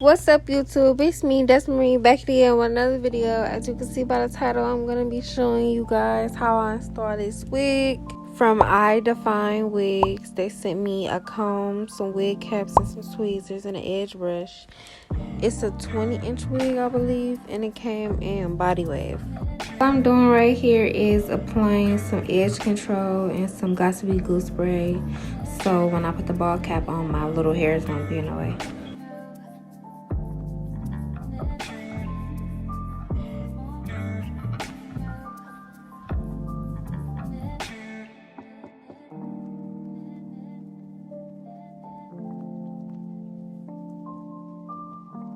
What's up, YouTube? It's me, Desmarie, back again with another video. As you can see by the title, I'm going to be showing you guys how I installed this wig from Idefine Wigs. They sent me a comb, some wig caps, and some tweezers, and an edge brush. It's a 20-inch wig, I believe, and it came in body wave. What I'm doing right here is applying some edge control and some Got2b glue spray, so when I put the ball cap on, my little hairs won't be in the way.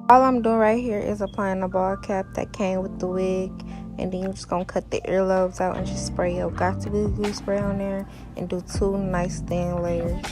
All I'm doing right here is applying the ball cap that came with the wig, and then you're just gonna cut the earlobes out and just spray your Got2b glue spray on there and do 2 nice thin layers.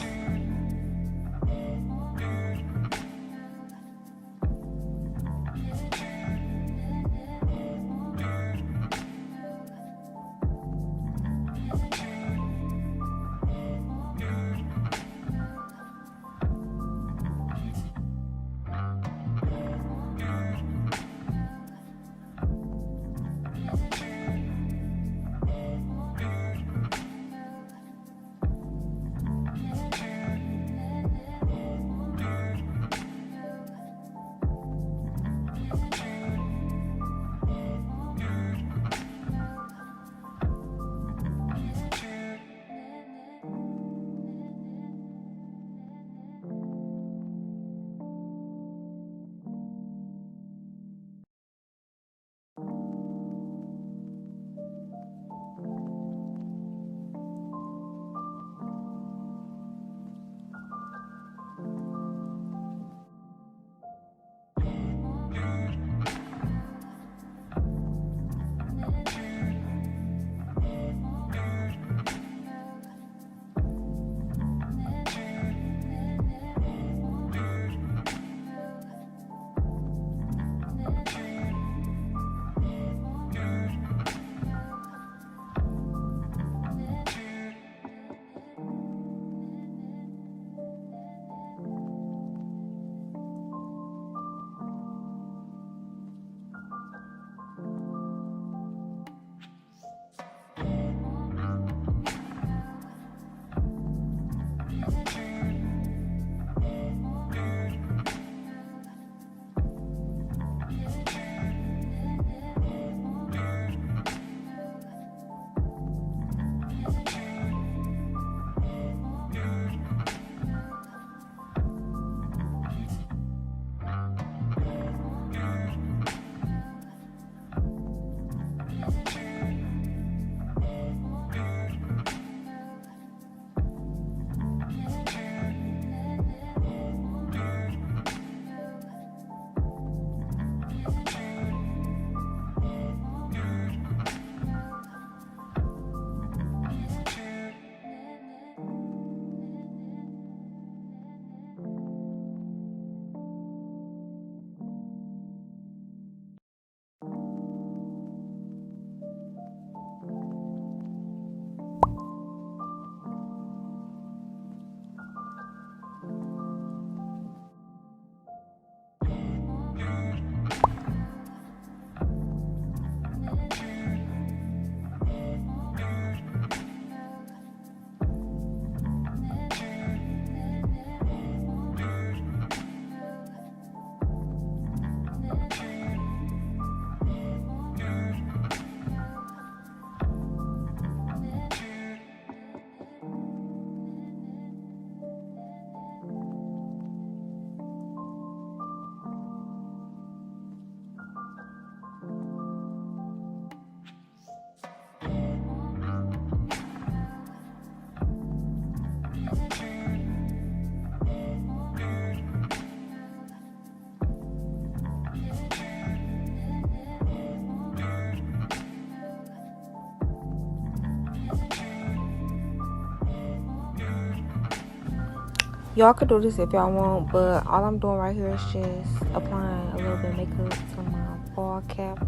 Y'all could do this if y'all want, but all I'm doing right here is just applying a little bit of makeup to my ball cap.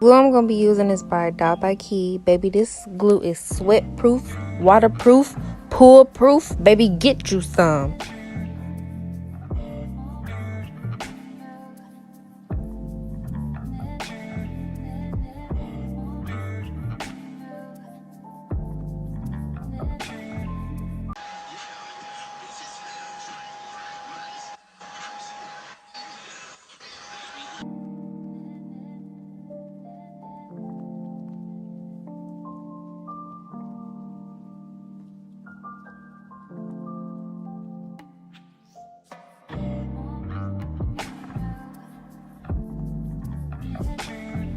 Glue I'm going to be using is by Dot by Key. Baby, this glue is sweat proof, waterproof, pull proof. Baby, get you some.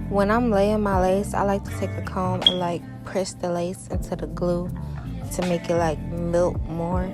When I'm laying my lace, I like to take a comb and like press the lace into the glue to make it like melt more.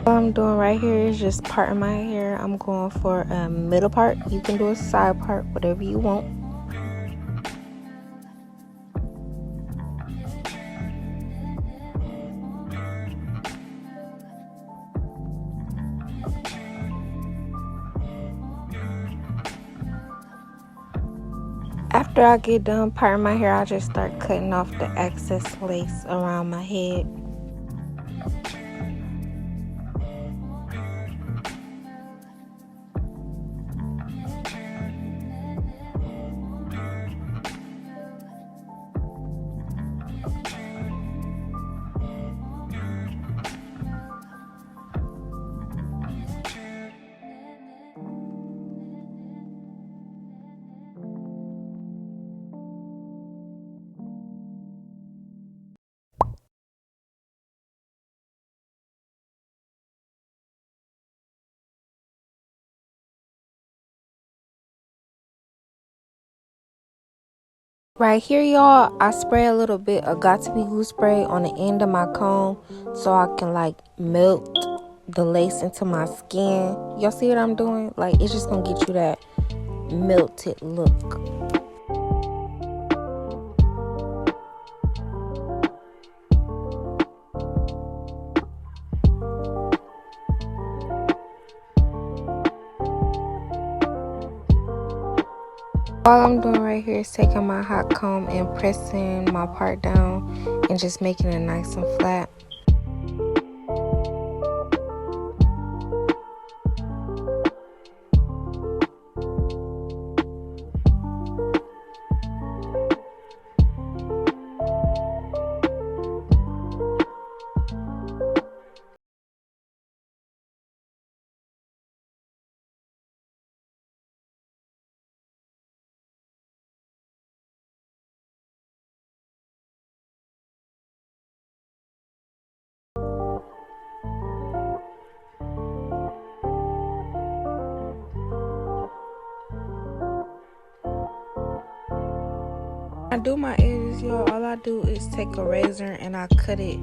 What I'm doing right here is just parting my hair. I'm going for a middle part. You can do a side part, whatever you want. After I get done parting my hair, I just start cutting off the excess lace around my head. Right here, y'all, I spray a little bit of got-to-be glue spray on the end of my comb so I can like melt the lace into my skin. Y'all see what I'm doing? Like, it's just gonna get you that melted look. All I'm doing right here is taking my hot comb and pressing my part down and just making it nice and flat. I do my edges, y'all. All I do is take a razor and I cut it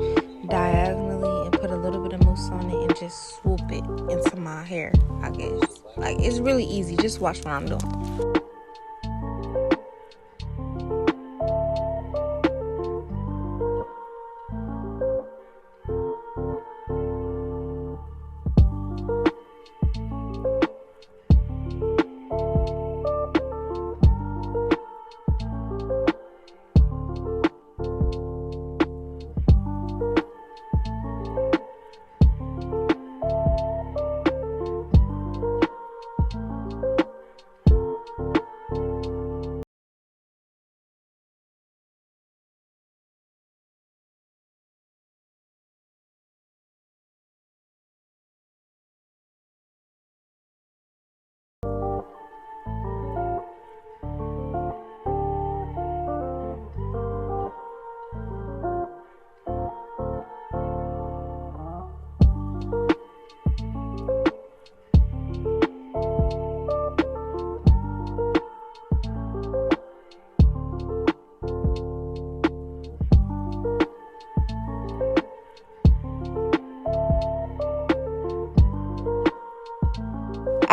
diagonally and put a little bit of mousse on it and just swoop it into my hair, I guess. Like, it's really easy. Just watch what I'm doing.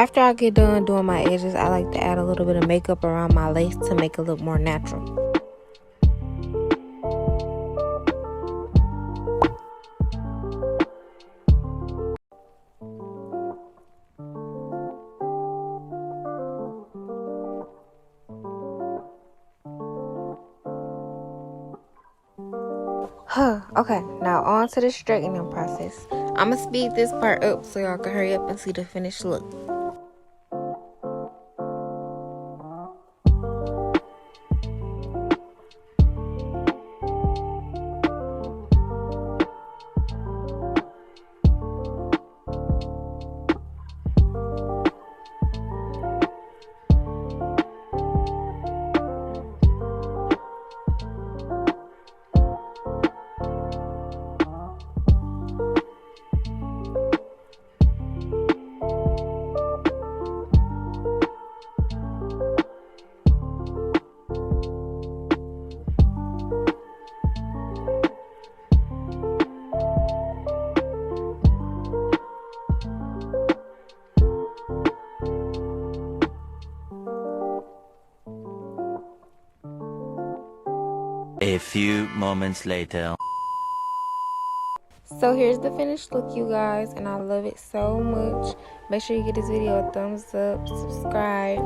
After I get done doing my edges, I like to add a little bit of makeup around my lace to make it look more natural. Okay, now on to the straightening process. I'm gonna speed this part up so y'all can hurry up and see the finished look. A few moments later. So here's the finished look, you guys, and I love it so much. Make sure you give this video a thumbs up, subscribe,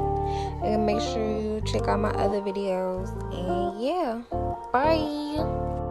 and make sure you check out my other videos. And yeah, bye.